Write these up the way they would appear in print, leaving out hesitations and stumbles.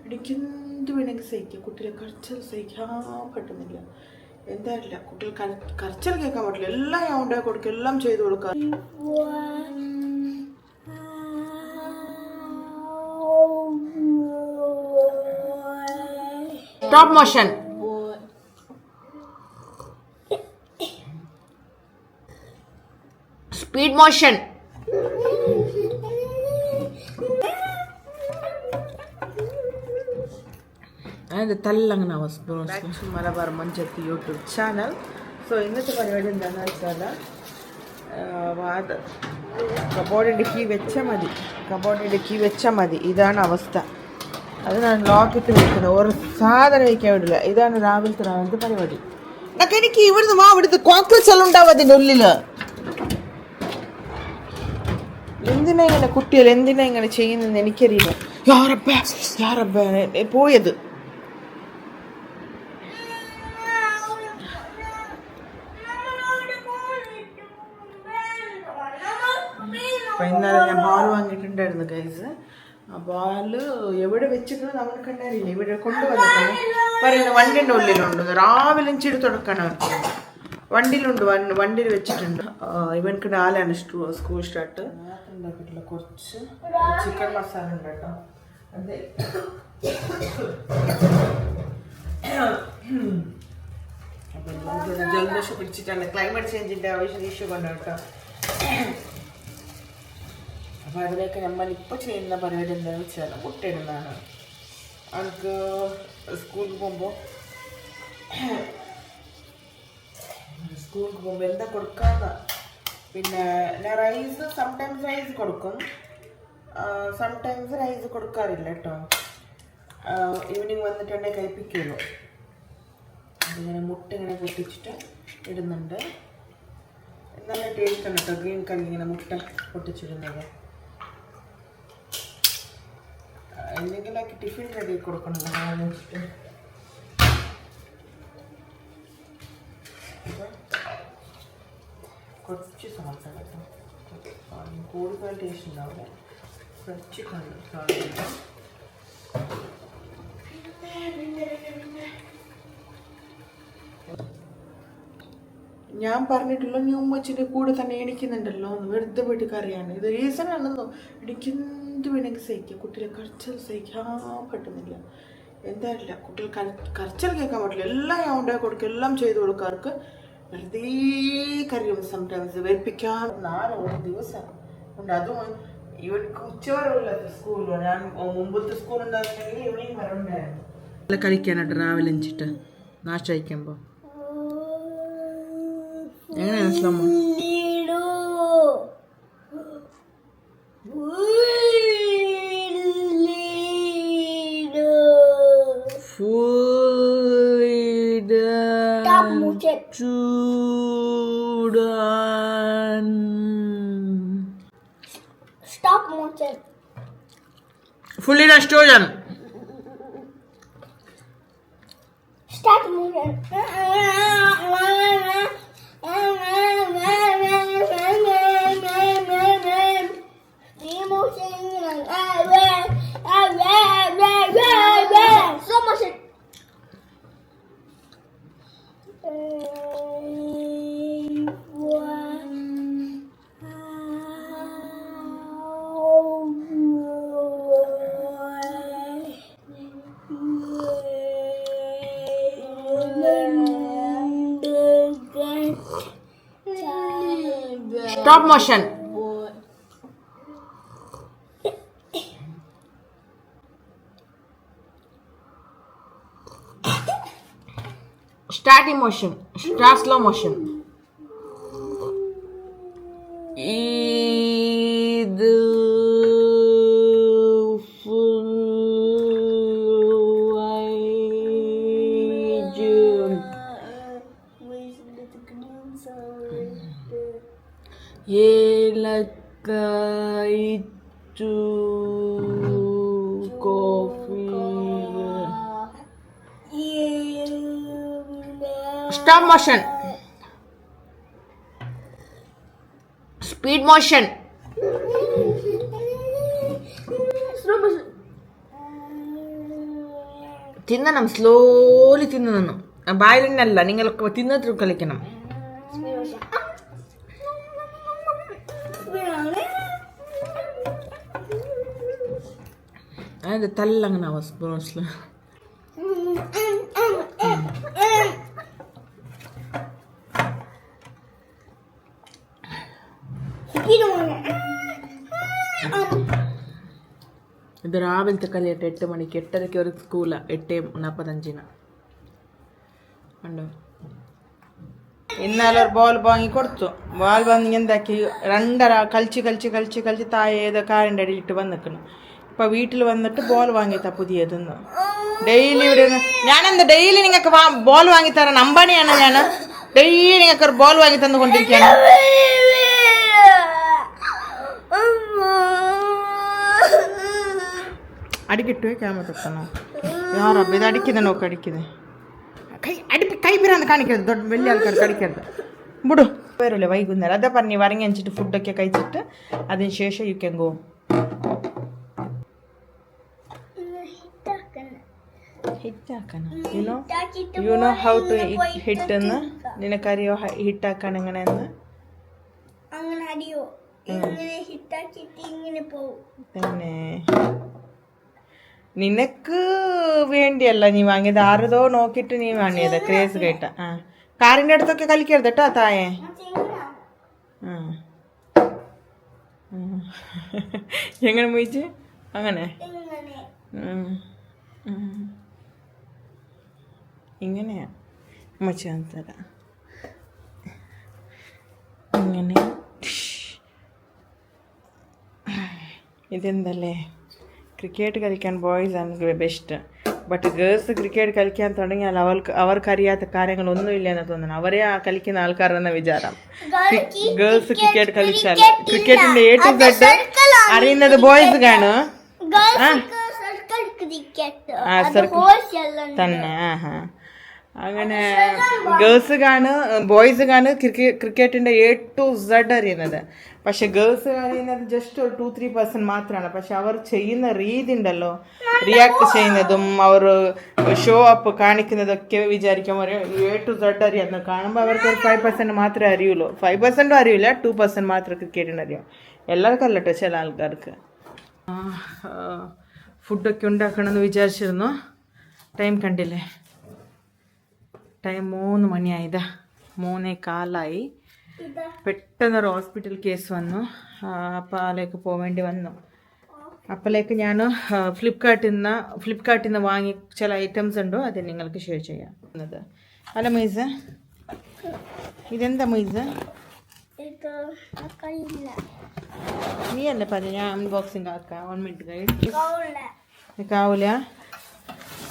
എനിക്കെന്ത് വേണമെങ്കിൽ സഹിക്കാം. കുട്ടികളെ കരച്ചിൽ സഹിക്കാൻ പറ്റുന്നില്ല. എന്തായില്ല, കുട്ടികൾ കരച്ചിൽ കേൾക്കാൻ പറ്റില്ല. എല്ലാം ഞാൻ ഉണ്ടാക്കി കൊടുക്കുക, എല്ലാം ചെയ്തു കൊടുക്കുക. Stop motion. Speed motion. അതിൻ്റെ തല്ലങ്ങനെ മലബാർ മഞ്ചത്തി യൂട്യൂബ് ചാനൽ. സോ ഇന്നത്തെ പരിപാടി എന്താണെന്ന് വെച്ചാൽ അത് കബോർഡിൻ്റെ കീ വെച്ചാൽ മതി. ഇതാണ് അവസ്ഥ. അത് ഞാൻ ലോക്കിട്ട് വെക്കുന്നത്. ഒരു സാധനം വയ്ക്കാൻ വിടില്ല. ഇതാണ് രാവിലത്തെ പരിപാടി. എനിക്ക് ഇവിടുന്ന് ഇവിടുത്തെ കോക്രോച്ച് എല്ലാം ഉണ്ടാവും അതിൻ്റെ ഉള്ളിൽ. എന്തിനാ ഇങ്ങനെ കുട്ടികൾ എന്തിനാ ഇങ്ങനെ ചെയ്യുന്നതെന്ന് എനിക്കറിയില്ല. യാറബ്ബ പോയത്. ഇന്നലെ ഞാൻ ബോൾ വാങ്ങിയിട്ടുണ്ടായിരുന്നു ഗൈസ്. ആ ബോള് എവിടെ വെച്ചിട്ട് നമുക്ക് കണ്ടറിയില്ല. ഇവിടെ കൊണ്ടുവന്നിട്ടുണ്ട് പറയുന്നത് വണ്ടിൻ്റെ ഉള്ളിലുണ്ട്. രാവിലെ ചെടി തുടക്കണം. വണ്ടിയിലുണ്ട്, വണ്ടിയിൽ വെച്ചിട്ടുണ്ട്. ഇവനക്ക് 4 സ്കൂൾ സ്റ്റാർട്ട്. ഉണ്ടാക്കിയിട്ടുള്ള കുറച്ച് ചിക്കൻ മസാല ഉണ്ട് കേട്ടോ. അതെ, അപ്പം ജലദോഷം പിടിച്ചിട്ടാണ്. ക്ലൈമറ്റ് ചേഞ്ചിൻ്റെ ഇഷ്യൂ കൊണ്ട് കേട്ടോ. അപ്പോൾ അതിലേക്ക് നമ്മൾ ഇപ്പോൾ ചെയ്യുന്ന പരിപാടി എന്താണെന്ന് വെച്ചാൽ മുട്ടയിടുന്നതാണ്. അവൾക്ക് സ്കൂളിൽ പോകുമ്പോൾ എന്താ കൊടുക്കാത്ത. പിന്നെ ഞാൻ സംടൈംസ് റൈസ് കൊടുക്കും, സംടൈംസ് റൈസ് കൊടുക്കാറില്ല കേട്ടോ. ഈവനിങ് വന്നിട്ടുണ്ടെങ്കിൽ കഴിപ്പിക്കുള്ളൂ. അതിങ്ങനെ മുട്ട ഇങ്ങനെ പൊട്ടിച്ചിട്ട് ഇടുന്നുണ്ട്. നല്ല ടേസ്റ്റ് ആണ് കേട്ടോ ഗ്രീൻ കറി ഇങ്ങനെ മുട്ട പൊട്ടിച്ചിടുന്നത്. എന്തെങ്കിലുമൊക്കെ ടിഫിൻ റെഡി കൊടുക്കണമല്ലോ എന്ന് വെച്ചിട്ട്. കുറച്ച് സാൾട്ട് കേട്ടോ, കൂടുതൽ ടേസ്റ്റ് ഉണ്ടാവില്ല. കുറച്ച് സാൾട്ട്. ഞാൻ പറഞ്ഞിട്ടുള്ള നീ ഉമ്മച്ചിൻ്റെ കൂടെ തന്നെ എണിക്കുന്നുണ്ടല്ലോ വെറുതെ പോയിട്ട് കറിയാണ്. ഇത് റീസണാണെന്നോ. എനിക്കെന്ത് വേണമെങ്കിൽ സഹിക്കാം. കുട്ടികളെ കരച്ചിൽ സഹിക്കാൻ പറ്റുന്നില്ല. എന്തായില്ല, കുട്ടികൾ കരച്ചിൽ കേൾക്കാൻ പറ്റില്ല. എല്ലാം ഞാൻ ഉണ്ടാക്കി കൊടുക്കുക, എല്ലാം ചെയ്തു കൊടുക്കുക. അവർക്ക് വെറുതെ കറിയും സംടൈംസ് വെപ്പിക്കാൻ 4 ദിവസം ഉണ്ട്. അതും ഇവർക്ക് ഉച്ചവരവില്ലാത്ത സ്കൂളിലോ. ഞാൻ മുമ്പത്തെ സ്കൂളുണ്ടായിരുന്നെങ്കിൽ ഇവിടെയും വരണ്ടായിരുന്നു. നല്ല കഴിക്കാനായിട്ട് രാവിലെ എഞ്ചിട്ട് നാശ കഴിക്കുമ്പോൾ എങ്ങനെയാണ് slo-mo? Stop motion. Fully restored. Start motion. Slow motion. Stop motion. Start motion. Start slow motion. ഏലക്കായിട്ടു coffee. Stop motion. Speed motion. Slow motion. തിന്നണം, സ്ലോലി തിന്നണം. ബായിലല്ല, നിങ്ങളൊക്കെ തിന്നിട്ട് കളിക്കണം. അത് തല്ലങ്ങനെ സ്പൂൺസിൽ. ഇത് രാവിലത്തെ കളിയായിട്ട് 8 മണിക്ക്, 8:30 ഒരു സ്കൂളാണ്, 8:45 ഉണ്ടോ. ഇന്നലെ ഒരു ബോൾ വാങ്ങി കൊടുത്തു. ബോൾ വാങ്ങി എന്താക്കി 2 കളിച്ച് താഴെ ഏതോ കാറിൻ്റെ അടിയിലിട്ട് വന്നിക്കണം. ഇപ്പം വീട്ടിൽ വന്നിട്ട് ബോൾ വാങ്ങിത്താ പുതിയതെന്ന്. ഡെയിലി ഇവിടെ ഞാനെന്താ ഡെയിലി നിങ്ങൾക്ക് ബോൾ വാങ്ങിത്തരാൻ അമ്പാണിയാണ് ഞാൻ. ഡെയിലി നിങ്ങൾക്ക് ഒരു ബോൾ വാങ്ങി തന്നുകൊണ്ടിരിക്കുകയാണ്. അടിക്കിട്ടുവേ ക്യാമറ തൊട്ടണോ യാറബ്ബ, ഇത് അടിക്കുന്നത് നോക്ക്, അടിക്കുന്നത് കൈ പിരാന്ന് കാണിക്കരുത്, വലിയ ആൾക്കാർക്ക് അടിക്കരുത്. വിടൂ വരൂല്ലേ വൈകുന്നേരം. അതാ പറഞ്ഞു വരങ്ങി അഞ്ചിട്ട് ഫുഡൊക്കെ കഴിച്ചിട്ട് അതിന് ശേഷം യു ക്യാൻ ഗോ. ഹിറ്റാക്കണം. You know how to hit എന്ന് നിനക്കറിയോ? ഹിറ്റാക്കാൻ എങ്ങനെയെന്ന്? തന്നെ നിനക്ക് വേണ്ടിയല്ല നീ വാങ്ങിയത്, ആരതോ നോക്കിയിട്ട് നീ വാങ്ങിയത്. ക്രേസ് കേട്ട. ആ കാറിൻ്റെ അടുത്തൊക്കെ കളിക്കരുത് കേട്ടോ തായേ. എങ്ങനെ പോയിച്ച് അങ്ങനെ ഇങ്ങനെയാ മച്ച തരാം. ഇങ്ങനെ ഇതെന്തല്ലേ, ക്രിക്കറ്റ് കളിക്കാൻ ബോയ്സ് ആണ് ബെസ്റ്റ്. ബട്ട് ഗേൾസ് ക്രിക്കറ്റ് കളിക്കാൻ തുടങ്ങിയാൽ അവർക്കറിയാത്ത കാര്യങ്ങളൊന്നുമില്ല എന്ന് തോന്നുന്നു. അവരെ ആ കളിക്കുന്ന ആൾക്കാരെന്ന വിചാരം. ഗേൾസ് ക്രിക്കറ്റ് കളിച്ചാൽ ക്രിക്കറ്റിന്റെ A to Z അറിയുന്നത് ബോയ്സ് കാണും തന്നെ. അങ്ങനെ ഗേൾസ് കാണും ബോയ്സ് കാണും ക്രിക്കറ്റിന്റെ A to Z അറിയുന്നത്. പക്ഷെ ഗേൾസ് അറിയുന്നത് ജസ്റ്റ് ഒരു 2-3% മാത്രമാണ്. പക്ഷെ അവർ ചെയ്യുന്ന രീതി ഉണ്ടല്ലോ, റിയാക്ട് ചെയ്യുന്നതും അവർ ഷോ അപ്പ് കാണിക്കുന്നതൊക്കെ വിചാരിക്കും ഒരു A to Z അറിയാമെന്ന്. കാണുമ്പോൾ അവർക്ക് ഒരു 5% മാത്രമേ അറിയുള്ളൂ. 5% അറിയില്ല, 2% മാത്രം ക്രിക്കറ്റിന് അറിയാം. എല്ലാവർക്കും അല്ലട്ടോ, ചില ആൾക്കാർക്ക്. ഫുഡൊക്കെ ഉണ്ടാക്കണമെന്ന് വിചാരിച്ചിരുന്നു. ടൈം കണ്ടില്ലേ, ടൈം 3 മണിയായതാ, 3:15. പെട്ടെന്നൊരു ഹോസ്പിറ്റൽ കേസ് വന്നു. അപ്പോൾ അതിലേക്ക് പോവേണ്ടി വന്നു. അപ്പോഴേക്ക് ഞാൻ ഫ്ലിപ്കാർട്ടിൽ നിന്ന് വാങ്ങി ചില ഐറ്റംസ് ഉണ്ടോ അത് നിങ്ങൾക്ക് ഷെയർ ചെയ്യാം. അല്ല മൊയ്സ്, ഇതെന്താ മൊയ്സ്? നീ അല്ലേ പറഞ്ഞു ഞാൻ അൺബോക്സിങ് ആക്കാം. 1 മിനിറ്റ് ഗൈഡ് കാവൂല.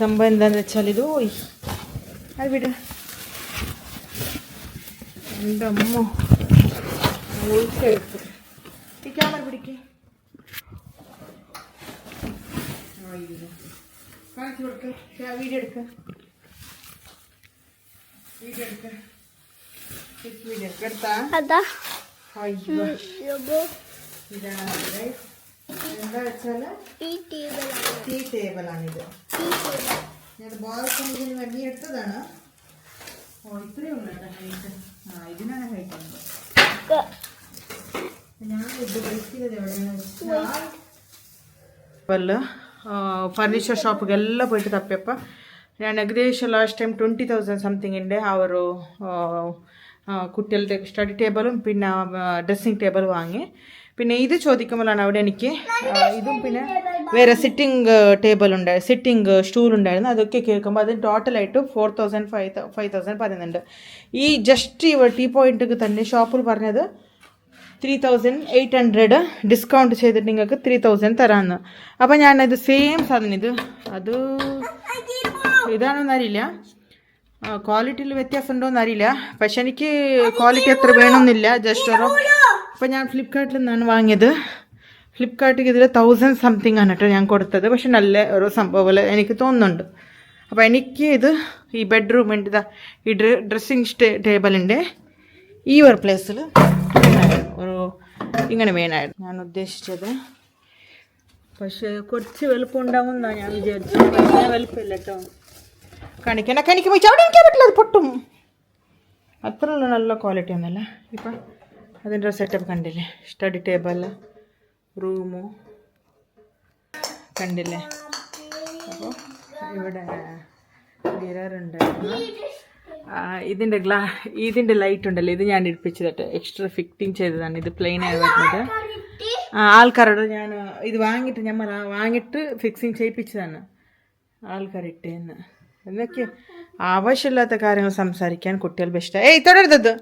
സംഭവം എന്താണെന്ന് വെച്ചാൽ ഇത് ഓയ് അത് വിട്. എൻ്റെ അമ്മ ഒഴിച്ചെടുത്ത് ഈ ക്യാമറ പിടിക്കേ കാണിച്ചു കൊടുക്ക. വീഡിയോ എടുക്ക എടുത്താ ഇതാണ്. എന്താ വെച്ചാല് ടീ ടേബിളാണിത്. ഞാൻ ബാൽക്കണിയിൽ വേണ്ടി എടുത്തതാണ്. ഓ ഇത്രയും ഉള്ളു ഹൈറ്റ്. ഇതിനാണ് ഹൈറ്റ് ഉണ്ട്. ഞാൻ ഇത് കഴിക്കുന്നത് എവിടെയാണ് ಫರ್ನಿಚರ್ ಶಾಪ್ಗೆಲ್ಲ പോയിട്ട് ತಪ್ಪಿಯಪ್ಪ ನಾನು ಏಕದೇಶ ಲಾಸ್ಟ್ ಟೈಮ್ 20,000 സംതിങ്ങിൻ്റെ ആ ഒരു കുട്ടികളുടെ സ്റ്റഡി ടേബിളും പിന്നെ ഡ്രസ്സിങ് ടേബിൾ വാങ്ങി. പിന്നെ ഇത് ചോദിക്കുമ്പോഴാണ് അവിടെ എനിക്ക് ഇതും പിന്നെ വേറെ സിറ്റിംഗ് സ്റ്റൂൾ ഉണ്ടായിരുന്നു. അതൊക്കെ കേൾക്കുമ്പോൾ അതിന് ടോട്ടലായിട്ട് 4,000 5,000 പറയുന്നുണ്ട്. ഈ ജസ്റ്റ് ഇവ ടീ പോയിൻറ്റിക്ക് തന്നെ ഷോപ്പിൽ പറഞ്ഞത് 3,800 ഡിസ്കൗണ്ട് ചെയ്തിട്ട് നിങ്ങൾക്ക് 3,000 തരാമെന്ന്. അപ്പം ഞാനത് സെയിം സാധനം അത് ഇതാണെന്നറിയില്ല, ക്വാളിറ്റിയിൽ വ്യത്യാസം ഉണ്ടോയെന്ന് അറിയില്ല. പക്ഷെ എനിക്ക് ക്വാളിറ്റി അത്ര വേണമെന്നില്ല, ജസ്റ്റ് ഒരു. അപ്പം ഞാൻ ഫ്ലിപ്കാർട്ടിൽ നിന്നാണ് വാങ്ങിയത്. ഫ്ലിപ്കാർട്ടിൽ ഇതിൽ 1,000 സംതിങ് ആണ് കേട്ടോ ഞാൻ കൊടുത്തത്. പക്ഷെ നല്ല ഒരു സംഭവം പോലെ എനിക്ക് തോന്നുന്നുണ്ട്. അപ്പോൾ എനിക്ക് ഇത് ഈ ബെഡ്റൂമിൻ്റെ ഈ ഡ്രസ്സിങ് ടേബിളിൻ്റെ ഈ ഒരു പ്ലേസിൽ ഒരു ഇങ്ങനെ വേണമായിരുന്നു. ഞാൻ ഉദ്ദേശിച്ചത് പക്ഷെ കുറച്ച് വലുപ്പം ഉണ്ടാവും എന്നാ ഞാൻ വിചാരിച്ചു. പക്ഷേ വലുപ്പമില്ല കേട്ടോ. കണിക്ക് പോയി അവിടെ ഇരിക്കാൻ പറ്റില്ല, അത് പൊട്ടും. അത്ര നല്ല ക്വാളിറ്റി ഒന്നല്ല. ഇപ്പം അതിൻ്റെ ഒരു സെറ്റപ്പ് കണ്ടില്ലേ? സ്റ്റഡി ടേബിൾ, റൂമു കണ്ടില്ലേ? അപ്പോൾ ഇവിടെ മിററുണ്ട്. ഇതിൻ്റെ ലൈറ്റ് ഉണ്ടല്ലോ, ഇത് ഞാൻ ഇടിപ്പിച്ചതട്ടെ, എക്സ്ട്രാ ഫിറ്റിങ് ചെയ്തതാണ്. ഇത് പ്ലെയിൻ ആയി വരുന്നത്. ആൾക്കാരോട് ഞാൻ ഇത് വാങ്ങിയിട്ട് ഫിക്സിങ് ചെയ്യിപ്പിച്ചതാണ്. ആൾക്കാരിട്ടേന്ന് എന്നൊക്കെ ആവശ്യമില്ലാത്ത കാര്യങ്ങൾ സംസാരിക്കാൻ കുട്ടികൾ ബെസ്റ്റ്. ഏയ് തുടരുത്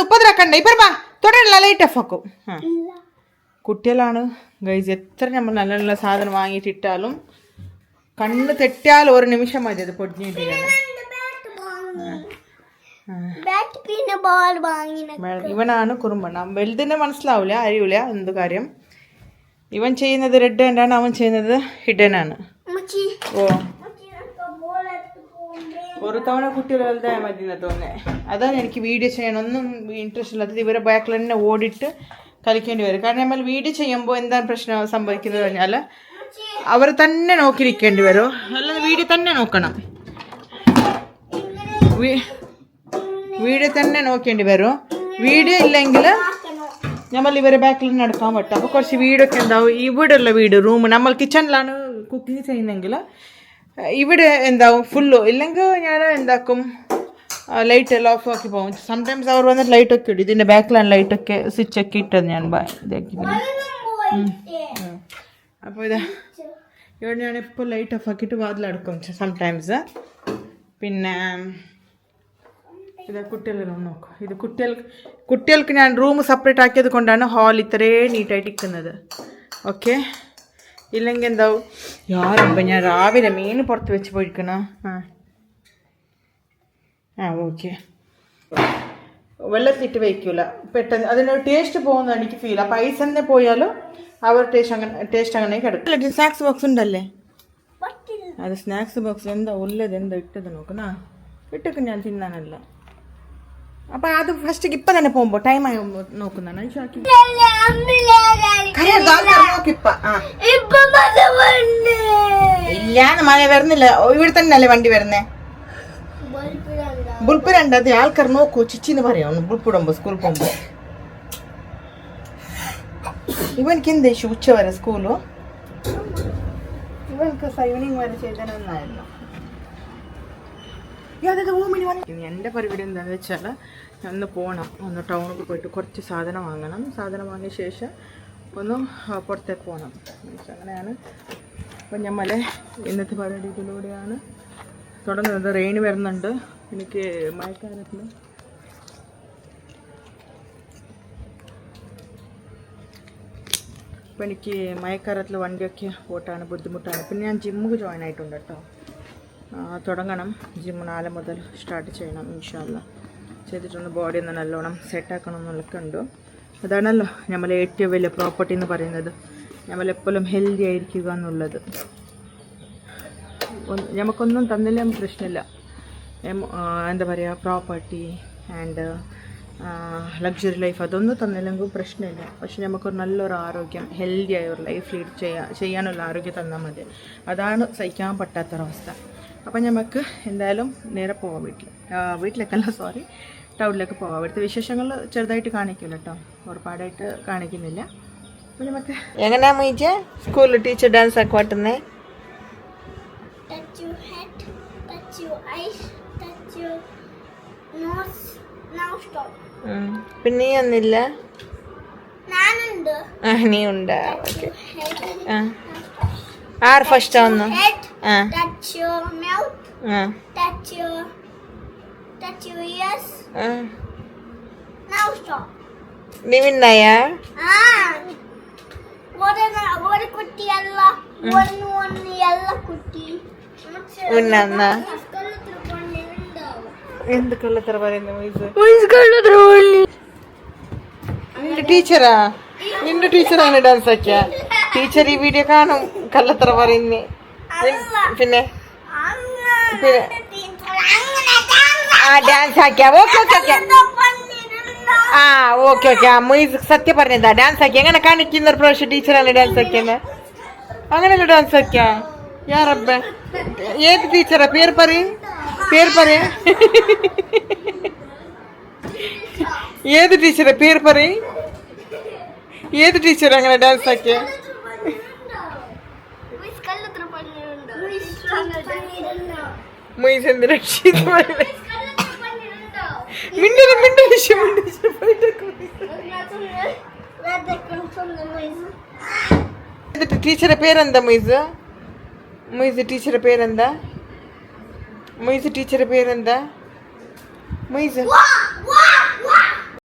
ഉപ്പതിരാക്കണ്ട. ഇപ്പം തുടരില്ല, ലൈറ്റ് ഓഫ് ആക്കും. കുട്ടികളാണ് ഗൈസ്. എത്ര നമ്മൾ നല്ല നല്ല സാധനം വാങ്ങിയിട്ടിട്ടാലും കണ്ണ് തെറ്റിയാൽ ഒരു നിമിഷം മതി അത് പൊടിഞ്ഞിട്ട്. ഇവനാണ് കുറുമ്പണ്ണ. വലുതിന് മനസ്സിലാവില്ല, അറിയൂല എന്ത് കാര്യം. ഇവൻ ചെയ്യുന്നത് റെഡ് ഹാൻഡാണ്, അവൻ ചെയ്യുന്നത് ഹിഡൻ ആണ്. ഓ ഒരു തവണ കുട്ടികൾ വലുതായ മതി എന്ന് തോന്നേ. അതാണ് എനിക്ക് വീഡിയോ ചെയ്യാനൊന്നും ഇൻട്രസ്റ്റ് ഇല്ലാത്തത്. ഇവരെ ബാക്കിൽ തന്നെ ഓടിയിട്ട് കളിക്കേണ്ടി വരും. കാരണം നമ്മൾ വീഡിയോ ചെയ്യുമ്പോൾ എന്താണ് പ്രശ്നം സംഭവിക്കുന്നത് പറഞ്ഞാൽ അവർ തന്നെ നോക്കിയിരിക്കേണ്ടി വരും. അല്ലാതെ വീഡിയോ തന്നെ നോക്കണം. വീഡിയോ തന്നെ നോക്കേണ്ടി വരും. വീഡിയോ ഇല്ലെങ്കിൽ നമ്മൾ ഇവരെ ബാക്കിൽ നടക്കാൻ പറ്റും. അപ്പോൾ കുറച്ച് വീടൊക്കെ എന്താവും, ഇവിടെ ഉള്ള വീട് റൂം, നമ്മൾ കിച്ചണിലാണ് കുക്കിംഗ് ചെയ്യുന്നെങ്കിൽ ഇവിടെ എന്താവും ഫുള്ളോ. ഇല്ലെങ്കിൽ ഞാൻ എന്താക്കും, ലൈറ്റ് എല്ലാം ഓഫ് ആക്കി പോകും. സംടൈംസ് അവർ വന്നിട്ട് ലൈറ്റൊക്കെ ഇടും. ഇതിൻ്റെ ബാക്കിലാണ് ലൈറ്റൊക്കെ സ്വിച്ചൊക്കെ ഇട്ടത് ഞാൻ ഇതാക്കി. അപ്പോൾ ഇവിടെ ഞാനിപ്പോൾ ലൈറ്റ് ഓഫ് ആക്കിയിട്ട് വാതിലടക്കും സംടൈംസ്. പിന്നെ ഇത് കുട്ടികളെല്ലാം നോക്കും. ഇത് കുട്ടികൾക്ക് ഞാൻ റൂം സെപ്പറേറ്റ് ആക്കിയത് കൊണ്ടാണ് ഹാൾ ഇത്രയും നീറ്റായിട്ട് ഇരിക്കുന്നത്. ഓക്കെ, ഇല്ലെങ്കിൽ എന്താവും യാരിപ്പം ഞാൻ രാവിലെ മീൻ പുറത്ത് വെച്ച് പോയിരിക്കണോ. ഓക്കെ, വെള്ളത്തിലിട്ട് വയ്ക്കൂല പെട്ടെന്ന്. അതിനൊരു ടേസ്റ്റ് പോകുന്നത് എനിക്ക് ഫീൽ. അപ്പം ഐസ് തന്നെ പോയാലും അവർ ടേസ്റ്റ് അങ്ങനെ കിടക്കും. സ്നാക്സ് ബോക്സ് ഉണ്ടല്ലേ, അത് സ്നാക്സ് ബോക്സ് എന്താ ഉള്ളത്, എന്താ ഇട്ടത് നോക്കുന്ന ഇട്ടൊക്കെ ഞാൻ തിന്നാനല്ല. അപ്പം അത് ഫസ്റ്റ് ഇപ്പം തന്നെ പോകുമ്പോൾ ടൈം ആയി നോക്കുന്നതാണ്. ഇല്ലാന്ന് മഴ വരുന്നില്ല, ഇവിടെ തന്നെ അല്ലേ വണ്ടി വരുന്നേ. ബുൾപ്പിരണ്ട്, അത് ആൾക്കാർ നോക്കൂ ചിച്ചിന്ന് പറയാം ബുൾപ്പിടുമ്പോ സ്കൂളിൽ പോകുമ്പോ. ഇവനക്ക് എന്താ ഉച്ച വരെ സ്കൂളോ, ഇവനക്ക് ഈവനിങ് വരെ ചെയ്തതെന്നായിരുന്നു. എൻ്റെ പരിപാടി എന്താണെന്ന് വെച്ചാൽ ഒന്ന് പോകണം, ഒന്ന് ടൗണിൽ പോയിട്ട് കുറച്ച് സാധനം വാങ്ങണം. സാധനം വാങ്ങിയ ശേഷം ഒന്ന് പുറത്തേക്ക് പോകണം. അങ്ങനെയാണ് അപ്പം നമ്മൾ ഇന്നത്തെ പരിപാടി ഇതിലൂടെയാണ് തുടങ്ങുന്നത്. റെയിൻ വരുന്നുണ്ട്, എനിക്ക് മഴക്കാലത്തിൽ അപ്പോൾ എനിക്ക് മഴക്കാലത്തിൽ വണ്ടിയൊക്കെ ഓട്ടാണ് ബുദ്ധിമുട്ടാണ്. പിന്നെ ഞാൻ ജിമ്മിൽ ജോയിൻ ആയിട്ടുണ്ട് കേട്ടോ. തുടങ്ങണം ജിമ്മ് 4 മുതൽ സ്റ്റാർട്ട് ചെയ്യണം ഇൻഷാല്ല. ചെയ്തിട്ടൊന്ന് ബോഡി ഒന്ന് നല്ലോണം സെറ്റാക്കണം എന്നുള്ളതൊക്കെ ഉണ്ട്. അതാണല്ലോ നമ്മളെ ഏറ്റവും വലിയ പ്രോപ്പർട്ടി എന്ന് പറയുന്നത്, നമ്മളെപ്പോഴും ഹെൽത്തി ആയിരിക്കുക എന്നുള്ളത്. നമുക്കൊന്നും തന്നില്ല പ്രശ്നമില്ല, എന്താ പറയുക, പ്രോപ്പർട്ടി ആൻഡ് ലക്ഷറി ലൈഫ് അതൊന്നും തന്നില്ലെങ്കിൽ പ്രശ്നമില്ല. പക്ഷെ നമുക്കൊരു നല്ലൊരു ആരോഗ്യം, ഹെൽത്തി ആയ ഒരു ലൈഫ് ലീഡ് ചെയ്യാനുള്ള ആരോഗ്യം തന്നാൽ മതി. അതാണ് സഹിക്കാൻ പറ്റാത്തൊരവസ്ഥ. അപ്പം നമുക്ക് എന്തായാലും നേരെ പോവാം വീട്ടിലേക്കല്ല ടൗണിലേക്ക് പോവാം. അവിടുത്തെ വിശേഷങ്ങൾ ചെറുതായിട്ട് കാണിക്കില്ല കേട്ടോ, ഒരുപാടായിട്ട് കാണിക്കുന്നില്ല. അപ്പം നമുക്ക് എങ്ങനെയാ മീജ സ്കൂളിൽ ടീച്ചർ ഡാൻസ് ഒക്കെ പാട്ടുന്നേ? പിന്നെ നീ ഒന്നില്ല? നീ ഉണ്ടാ? ഓക്കെ. ആര് ഫസ്റ്റ് ആവുന്നു? നീ വിന്നായാ? എന്ത് കള്ളത്തറ പറയുന്നു? നിന്റെ ടീച്ചറാ? നിന്റെ ടീച്ചറാണ് ഡാൻസ് ആക്കിയ ടീച്ചർ ഈ വീഡിയോ കാണും. കള്ളത്തറ പറയുന്നേ. പിന്നെ ഡാൻസ് ആക്കിയ ഓക്കെ ഓക്കെ. മൊയ്സ് സത്യം പറഞ്ഞതാ, ഡാൻസ് ആക്കി എങ്ങനെ കാണിക്കുന്ന ഒരു പ്രാവശ്യം ടീച്ചറാണ് ഡാൻസ് ആക്കിയെന്ന്. അങ്ങനെയല്ല ഡാൻസ് ആക്കിയാ യാറബ്ബ ഏത് ടീച്ചറാ പേര് പറയും ഏത് ടീച്ചറാ പേര് പറയും ഏത് ടീച്ചർ അങ്ങനെ ഡാൻസ് ആക്കിയ മൊയ്സ് എന്ത് ടീച്ചറെ പേരെന്താ മൊയ്സ് ടീച്ചറെ പേരെന്താ മൊയ്സ്